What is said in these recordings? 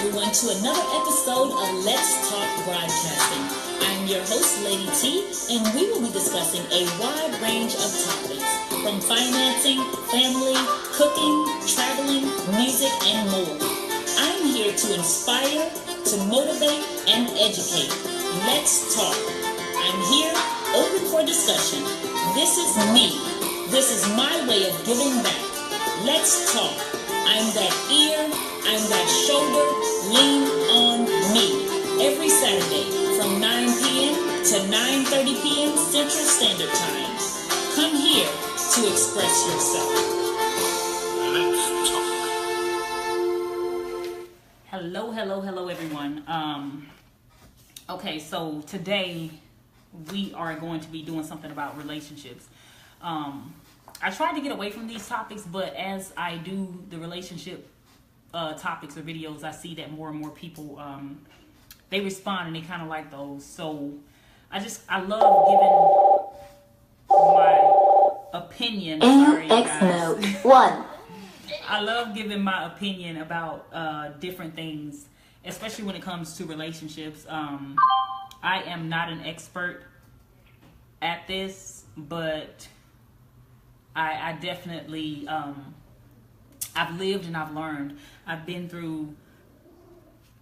everyone, to another episode of Let's Talk Broadcasting. I'm your host, Lady T, and we will be discussing a wide range of topics, from financing, family, cooking, traveling, music, and more. I'm here to inspire, to motivate, and educate. Let's talk. I'm here, open for discussion. This is me. This is my way of giving back. Let's talk. I'm that ear, I'm that shoulder, lean on me. Every Saturday from 9 p.m. to 9:30 p.m. Central Standard Time. Come here to express yourself. Let's talk. Hello everyone. Okay, so today we are going to be doing something about relationships. I tried to get away from these topics, but as I do the relationship topics or videos, I see that more and more people, they respond and they kind of like those. So I love giving my opinion. Sorry, guys. One. I love giving my opinion about different things, especially when it comes to relationships. I am not an expert at this, but I definitely, I've lived and I've learned. I've been through,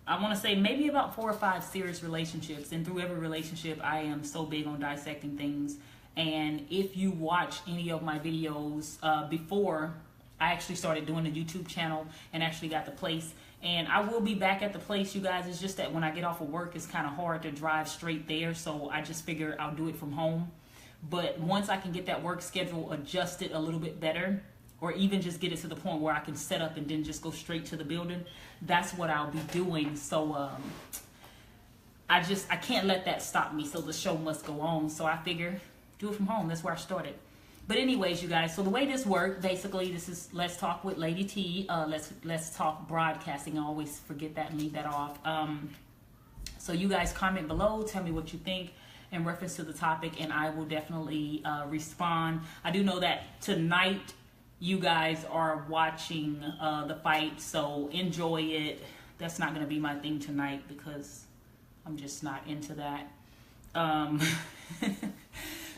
I want to say maybe about 4 or 5 serious relationships, and through every relationship I am so big on dissecting things. And if you watch any of my videos before I actually started doing the YouTube channel and actually got the place, and I will be back at the place, you guys. It's just that when I get off of work, it's kind of hard to drive straight there, so I just figure I'll do it from home. But once I can get that work schedule adjusted a little bit better, or even just get it to the point where I can set up and then just go straight to the building, that's what I'll be doing. So I can't let that stop me, so the show must go on. So I figure do it from home. That's where I started. But anyways, you guys, so the way this works, basically, this is Let's Talk with Lady T. Let's Talk Broadcasting. I always forget that and leave that off. So you guys comment below, tell me what you think in reference to the topic, and I will definitely respond. I do know that tonight you guys are watching the fight, so enjoy it. That's not going to be my thing tonight because I'm just not into that.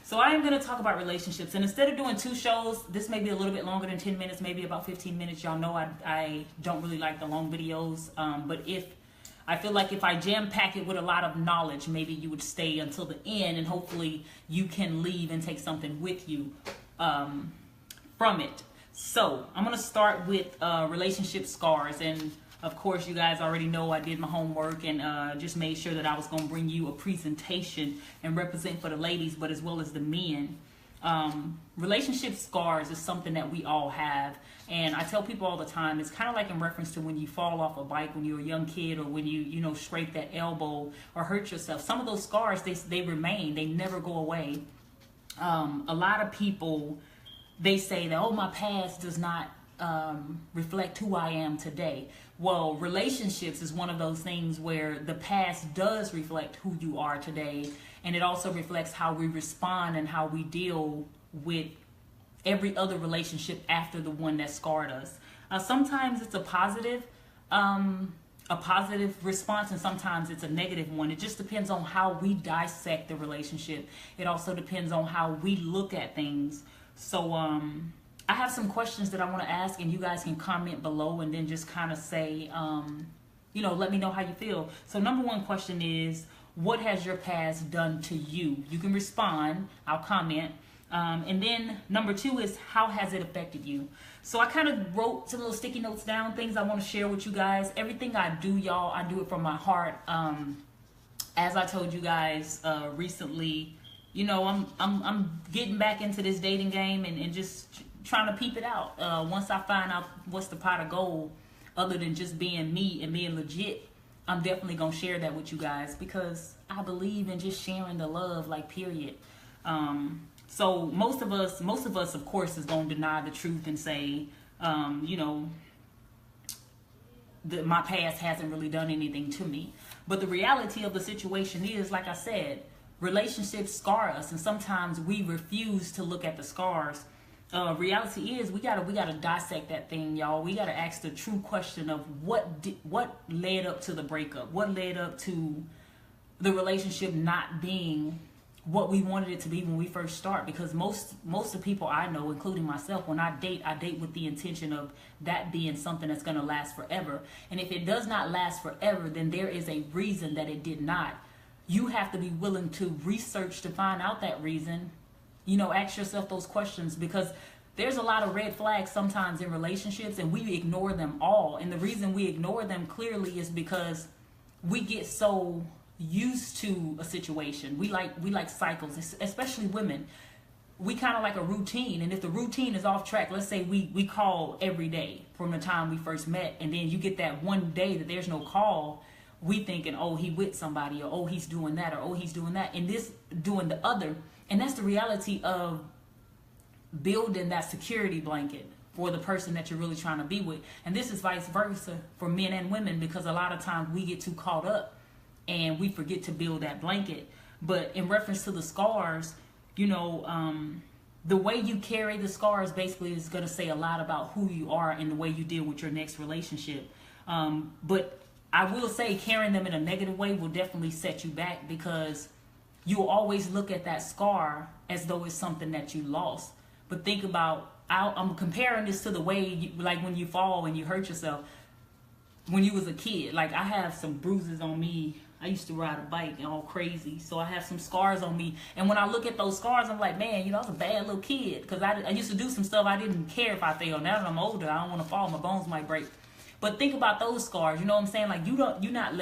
So I am going to talk about relationships, and instead of doing 2 shows, this may be a little bit longer than 10 minutes, maybe about 15 minutes. Y'all know I don't really like the long videos, but I feel like if I jam pack it with a lot of knowledge, maybe you would stay until the end, and hopefully you can leave and take something with you from it. So I'm going to start with relationship scars. And of course, you guys already know I did my homework and just made sure that I was going to bring you a presentation and represent for the ladies, but as well as the men. Relationship scars is something that we all have. And I tell people all the time, it's kind of like in reference to when you fall off a bike when you're a young kid, or when you scrape that elbow or hurt yourself. Some of those scars, they remain. They never go away. A lot of people, they say that, oh, my past does not reflect who I am today. Well, relationships is one of those things where the past does reflect who you are today, and it also reflects how we respond and how we deal with every other relationship after the one that scarred us. Sometimes it's a positive response, and sometimes it's a negative one. It just depends on how we dissect the relationship. It also depends on how we look at things. So I have some questions that I want to ask, and you guys can comment below and then just kind of say, let me know how you feel. So number 1 question is, what has your past done to you? You can respond, I'll comment. And then number 2 is, how has it affected you? So I kind of wrote some little sticky notes down, things I want to share with you guys. Everything I do, y'all, I do it from my heart. As I told you guys recently, I'm getting back into this dating game and just trying to peep it out. Once I find out what's the pot of gold, other than just being me and being legit, I'm definitely gonna share that with you guys, because I believe in just sharing the love, like, period. So most of us, of course, is gonna deny the truth and say, that my past hasn't really done anything to me. But the reality of the situation is, like I said, relationships scar us, and sometimes we refuse to look at the scars. reality is we gotta dissect that thing, y'all. We gotta ask the true question of what led up to the breakup, what led up to the relationship not being what we wanted it to be when we first start. Because most of the people I know, including myself, when I date with the intention of that being something that's going to last forever. And if it does not last forever, then there is a reason that it did not. You have to be willing to research to find out that reason. Ask yourself those questions, because there's a lot of red flags sometimes in relationships, and we ignore them all. And the reason we ignore them clearly is because we get so used to a situation. We like cycles, especially women. We kind of like a routine, and if the routine is off track, let's say we call every day from the time we first met, and then you get that one day that there's no call, we thinking, oh, he with somebody, or oh, he's doing that, or oh, he's doing that, and this doing the other. And that's the reality of building that security blanket for the person that you're really trying to be with. And this is vice versa for men and women, because a lot of times we get too caught up and we forget to build that blanket. But in reference to the scars, the way you carry the scars basically is going to say a lot about who you are and the way you deal with your next relationship. But I will say carrying them in a negative way will definitely set you back, because you'll always look at that scar as though it's something that you lost. But think about, I'm comparing this to the way, like when you fall and you hurt yourself when you was a kid. Like, I have some bruises on me. I used to ride a bike and all crazy, so I have some scars on me. And when I look at those scars, I'm like, man, I was a bad little kid, because I used to do some stuff I didn't care if I fell. Now that I'm older, I don't want to fall. My bones might break. But think about those scars. You know what I'm saying? Like, you're not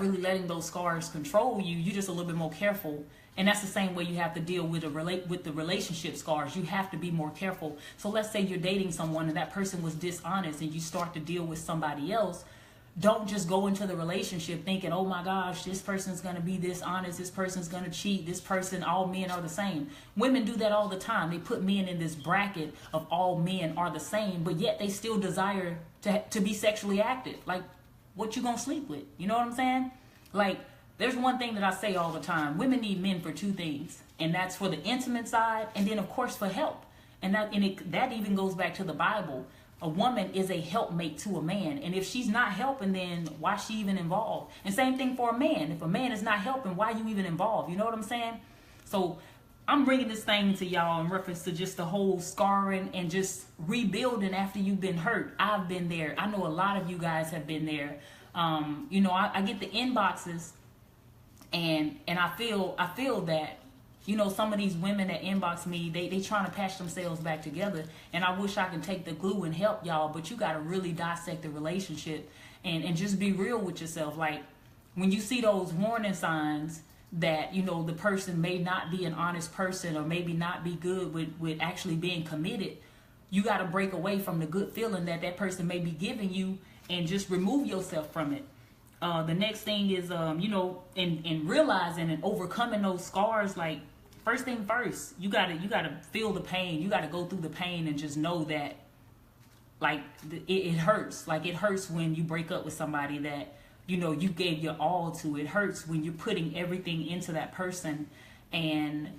really letting those scars control you. You're just a little bit more careful. And that's the same way you have to deal with the relationship scars. You have to be more careful. So let's say you're dating someone and that person was dishonest, and you start to deal with somebody else. Don't just go into the relationship thinking, oh my gosh, this person's going to be dishonest, this person's going to cheat, this person, all men are the same. Women do that all the time. They put men in this bracket of all men are the same, but yet they still desire to be sexually active. Like, what you going to sleep with? You know what I'm saying? Like, there's one thing that I say all the time. Women need men for two things, and that's for the intimate side, and then of course for help. And that even goes back to the Bible. A woman is a helpmate to a man, and if she's not helping, then why is she even involved? And same thing for a man. If a man is not helping, why are you even involved? You know what I'm saying? So I'm bringing this thing to y'all in reference to just the whole scarring and just rebuilding after you've been hurt. I've been there. I know a lot of you guys have been there. I get the inboxes, and I feel that, some of these women that inbox me, they trying to patch themselves back together. And I wish I could take the glue and help y'all, but you got to really dissect the relationship and just be real with yourself. Like, when you see those warning signs that, the person may not be an honest person, or maybe not be good with actually being committed, you got to break away from the good feeling that person may be giving you and just remove yourself from it. The next thing is, in realizing and overcoming those scars. Like, first thing first, you gotta feel the pain. You gotta go through the pain and just know that, like, it hurts. Like, it hurts when you break up with somebody that, you gave your all to. It hurts when you're putting everything into that person and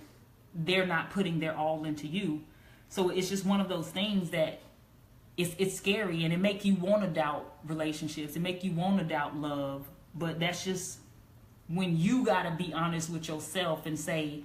they're not putting their all into you. So it's just one of those things that it's scary, and it make you want to doubt relationships. It make you want to doubt love. But that's just when you got to be honest with yourself and say,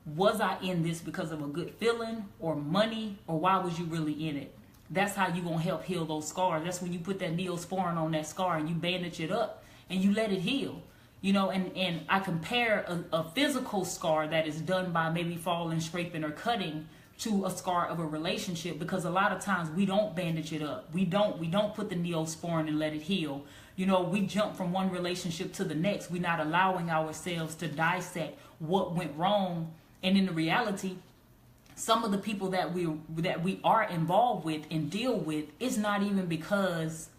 was I in this because of a good feeling or money, or why was you really in it? That's how you going to help heal those scars. That's when you put that Neosporin on that scar and you bandage it up and you let it heal. And I compare a physical scar that is done by maybe falling, scraping, or cutting to a scar of a relationship, because a lot of times we don't bandage it up. We don't put the Neosporin and let it heal. We jump from one relationship to the next. We're not allowing ourselves to dissect what went wrong. And in the reality, some of the people that we are involved with and deal with is not even because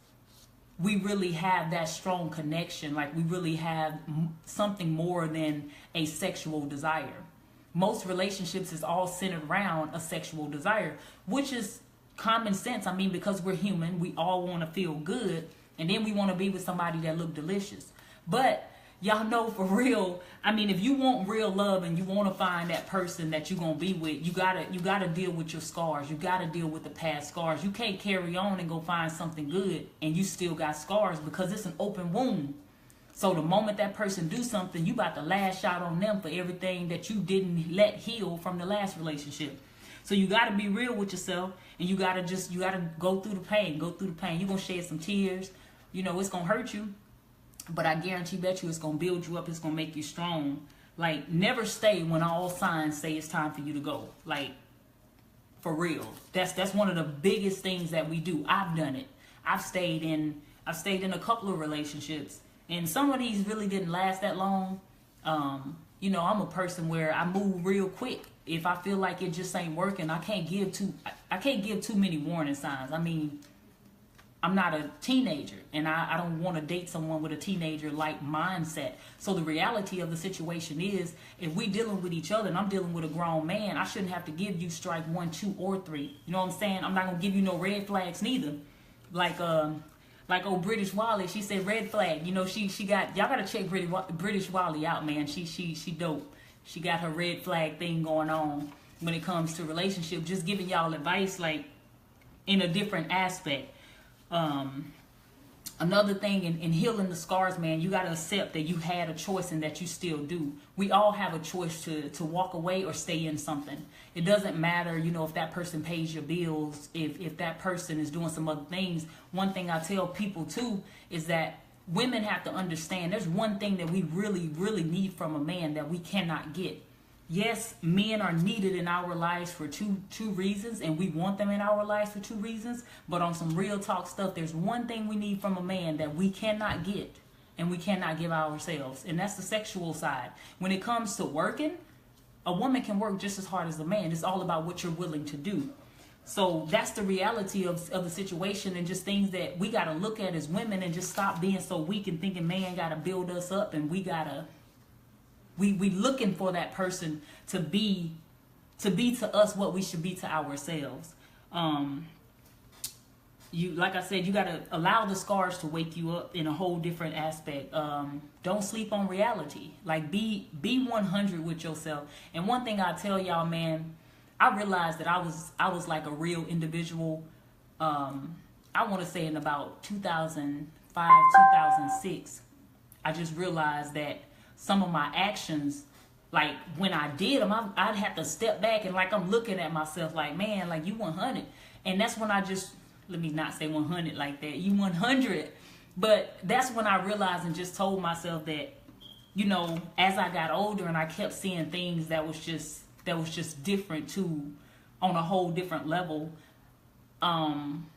we really have that strong connection. Like, we really have something more than a sexual desire. Most relationships is all centered around a sexual desire, which is common sense. I mean, because we're human, we all want to feel good, and then we want to be with somebody that look delicious. But y'all know for real. I mean, if you want real love and you want to find that person that you're gonna be with, you gotta deal with your scars. You gotta deal with the past scars. You can't carry on and go find something good and you still got scars, because it's an open wound. So the moment that person do something, you about to lash out on them for everything that you didn't let heal from the last relationship. So you got to be real with yourself, and you got to go through the pain. You're going to shed some tears. You know, it's going to hurt you, but I bet you it's going to build you up. It's going to make you strong. Like, never stay when all signs say it's time for you to go. Like, for real. That's one of the biggest things that we do. I've done it. I've stayed in a couple of relationships, and some of these really didn't last that long. You know, I'm a person where I move real quick. If I feel like it just ain't working, I can't give too many warning signs. I mean, I'm not a teenager, and I don't want to date someone with a teenager-like mindset. So the reality of the situation is, if we dealing with each other and I'm dealing with a grown man, I shouldn't have to give you strike 1, 2, or 3. You know what I'm saying? I'm not going to give you no red flags neither. Like old British Wally, she said red flag. You know, she got, y'all got to check British Wally out, man. She dope. She got her red flag thing going on when it comes to relationship. Just giving y'all advice, like, in a different aspect. Another thing in healing the scars, man, you got to accept that you had a choice and that you still do. We all have a choice to walk away or stay in something. It doesn't matter, you know, if that person pays your bills, if that person is doing some other things. One thing I tell people too is that women have to understand there's one thing that we really, really need from a man that we cannot get. Yes, men are needed in our lives for two reasons, and we want them in our lives for 2 reasons. But on some real talk stuff, there's one thing we need from a man that we cannot get and we cannot give ourselves, and that's the sexual side. When it comes to working, a woman can work just as hard as a man. It's all about what you're willing to do. So that's the reality of the situation, and just things that we got to look at as women, and just stop being so weak and thinking man got to build us up, and we looking for that person to be to us what we should be to ourselves. You, like I said, you got to allow the scars to wake you up in a whole different aspect. Don't sleep on reality. Like, be 100 with yourself. And one thing I tell y'all, man, I realized that I was like a real individual. I want to say in about 2005, 2006, I just realized that some of my actions, like when I did them, I'd have to step back, and like I'm looking at myself like, man, like you 100. And that's when I just, let me not say 100 like that, you 100. But that's when I realized and just told myself that, you know, as I got older and I kept seeing things that was just different too, on a whole different level. I'm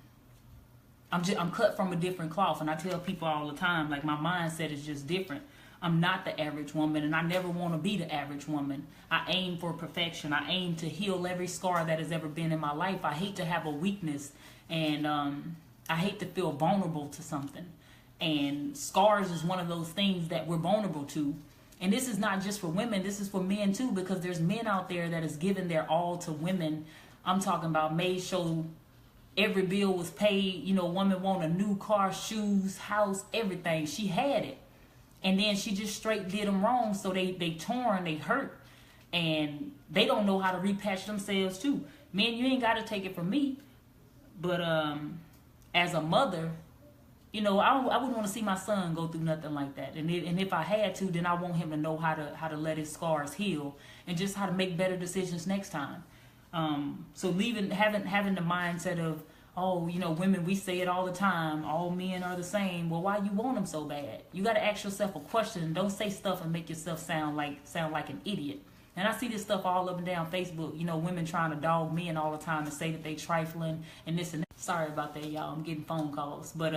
cut from a different cloth, and I tell people all the time, like, my mindset is just different. I'm not the average woman, and I never want to be the average woman. I aim for perfection. I aim to heal every scar that has ever been in my life. I hate to have a weakness, and I hate to feel vulnerable to something. And scars is one of those things that we're vulnerable to. And this is not just for women. This is for men too, because there's men out there that is giving their all to women. I'm talking about made sure every bill was paid. You know, woman want a new car, shoes, house, everything. She had it. And then she just straight did them wrong, so they torn, they hurt, and they don't know how to repatch themselves too. Man, you ain't got to take it from me, but as a mother, you know, I wouldn't want to see my son go through nothing like that. And if I had to, then I want him to know how to let his scars heal, and just how to make better decisions next time. So having the mindset of, oh, you know, women, we say it all the time, all men are the same. Well, why you want them so bad? You got to ask yourself a question. Don't say stuff and make yourself sound like an idiot. And I see this stuff all up and down Facebook. You know, women trying to dog men all the time and say that they trifling and this and that. Sorry about that, y'all. I'm getting phone calls. But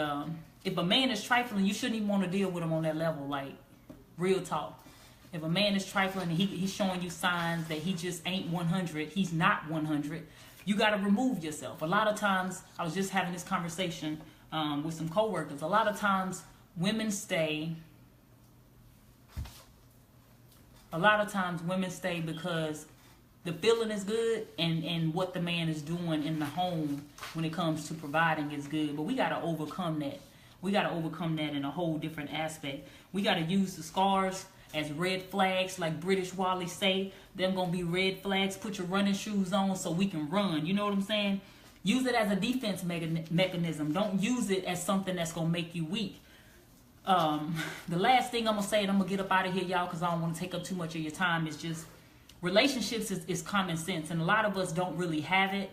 if a man is trifling, you shouldn't even want to deal with him on that level. Like, real talk. If a man is trifling and he's showing you signs that he just ain't 100, he's not 100, you got to remove yourself. A lot of times, I was just having this conversation with some coworkers. A lot of times, women stay because the feeling is good, and what the man is doing in the home when it comes to providing is good. But we got to overcome that. We got to overcome that in a whole different aspect. We got to use the scars as red flags, like British Wally say. Them gonna be red flags. Put your running shoes on so we can run. You know what I'm saying? Use it as a defense mechanism. Don't use it as something that's gonna make you weak. The last thing I'm gonna say, and I'm gonna get up out of here, y'all, because I don't want to take up too much of your time, is just relationships is common sense, and a lot of us don't really have it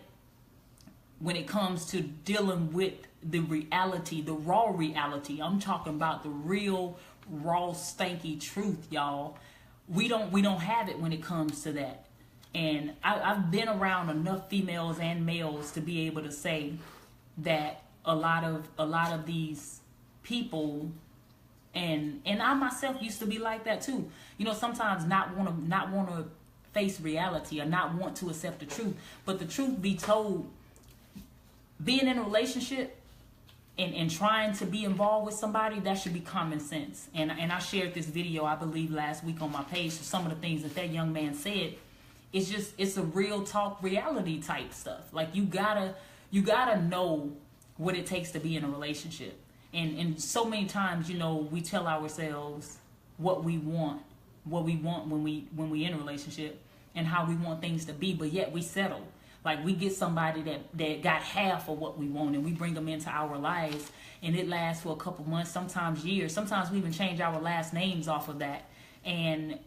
when it comes to dealing with the reality, the raw reality. I'm talking about the real, raw, stanky truth, y'all. We don't have it when it comes to that. And I've been around enough females and males to be able to say that a lot of these people, and I myself used to be like that too. You know, sometimes not want to face reality or not want to accept the truth. But the truth be told, being in a relationship and trying to be involved with somebody, that should be common sense. And I shared this video, I believe, last week on my page. So some of the things that young man said, it's a real talk reality type stuff. Like you gotta know what it takes to be in a relationship. And so many times, you know, we tell ourselves what we want when we in a relationship and how we want things to be, but yet we settle. Like we get somebody that got half of what we want, and we bring them into our lives, and it lasts for a couple months, sometimes years. Sometimes we even change our last names off of that, and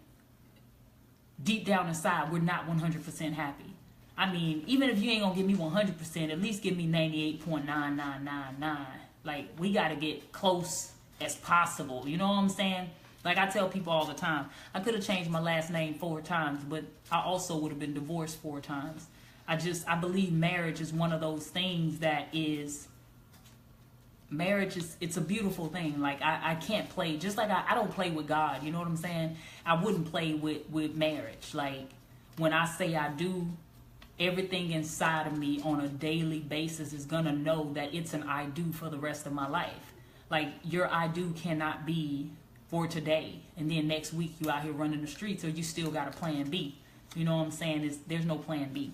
deep down inside, we're not 100% happy. I mean, even if you ain't gonna give me 100%, at least give me 98.9999. Like, we gotta get close as possible. You know what I'm saying? Like I tell people all the time, I could have changed my last name 4 times, but I also would have been divorced 4 times. I believe marriage is one of those things that is, it's a beautiful thing. Like I can't play, just like I don't play with God, you know what I'm saying? I wouldn't play with marriage. Like when I say I do, everything inside of me on a daily basis is gonna know that it's an I do for the rest of my life. Like your I do cannot be for today and then next week you out here running the streets, or you still got a plan B. You know what I'm saying? There's no plan B.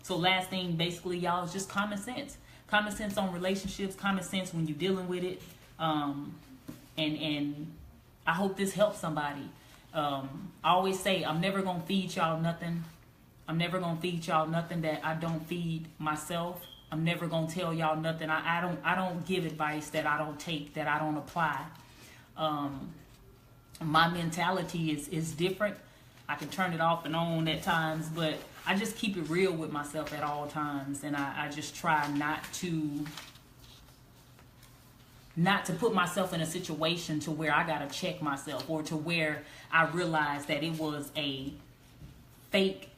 So last thing basically, y'all, is just common sense. Common sense on relationships, common sense when you're dealing with it. And I hope this helps somebody. I always say I'm never gonna feed y'all nothing. I'm never gonna feed y'all nothing that I don't feed myself. I'm never gonna tell y'all nothing. I don't give advice that I don't take, that I don't apply. My mentality is different. I can turn it off and on at times, but I just keep it real with myself at all times, and I just try not to put myself in a situation to where I gotta check myself, or to where I realize that it was a fake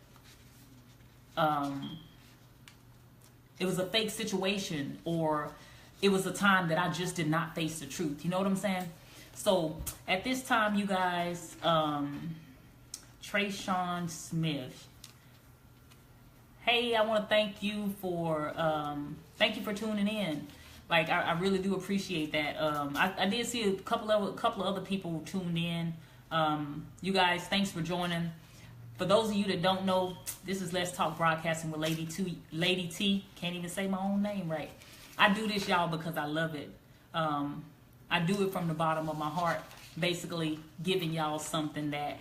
situation, or it was a time that I just did not face the truth. You know what I'm saying? So at this time, you guys, Trayshawn Smith, hey, I want to thank you for tuning in. Like I really do appreciate that. I did see a couple of other people tuned in. You guys, thanks for joining. For those of you that don't know, this is Let's Talk Broadcasting with Lady T. Can't even say my own name right. I do this, y'all, because I love it. I do it from the bottom of my heart, basically giving y'all something that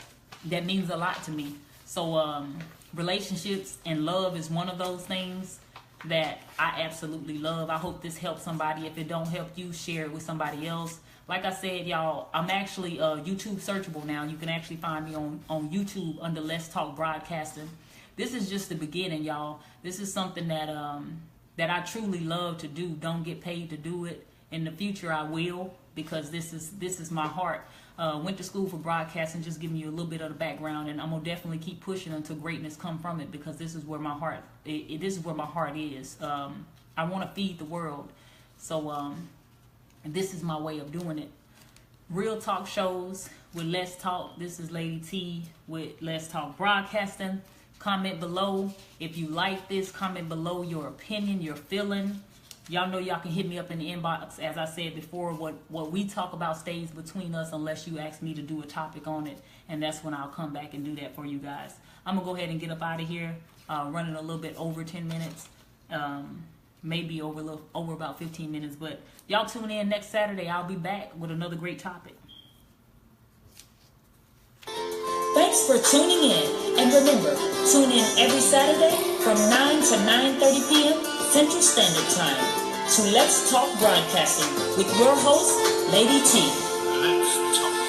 means a lot to me. So relationships and love is one of those things that I absolutely love. I hope this helps somebody. If it don't help you, share it with somebody else. Like I said, y'all, I'm actually YouTube searchable now. You can actually find me on YouTube under Let's Talk Broadcasting. This is just the beginning, y'all. This is something that I truly love to do. Don't get paid to do it. In the future, I will, because this is my heart. Went to school for broadcasting, just giving you a little bit of the background, and I'm gonna definitely keep pushing until greatness come from it, because this is where my heart this is where my heart is. I want to feed the world, so this is my way of doing it. Real talk shows with Let's Talk. This is Lady T with Let's Talk Broadcasting. Comment below if you like this. Comment below your opinion, your feeling. Y'all know y'all can hit me up in the inbox. As I said before, what we talk about stays between us unless you ask me to do a topic on it. And that's when I'll come back and do that for you guys. I'm going to go ahead and get up out of here. Running a little bit over 10 minutes. maybe over about 15 minutes. But y'all tune in next Saturday. I'll be back with another great topic. Thanks for tuning in. And remember, tune in every Saturday from 9 to 9:30 p.m. Central Standard Time to Let's Talk Broadcasting with your host, Lady T. Let's talk.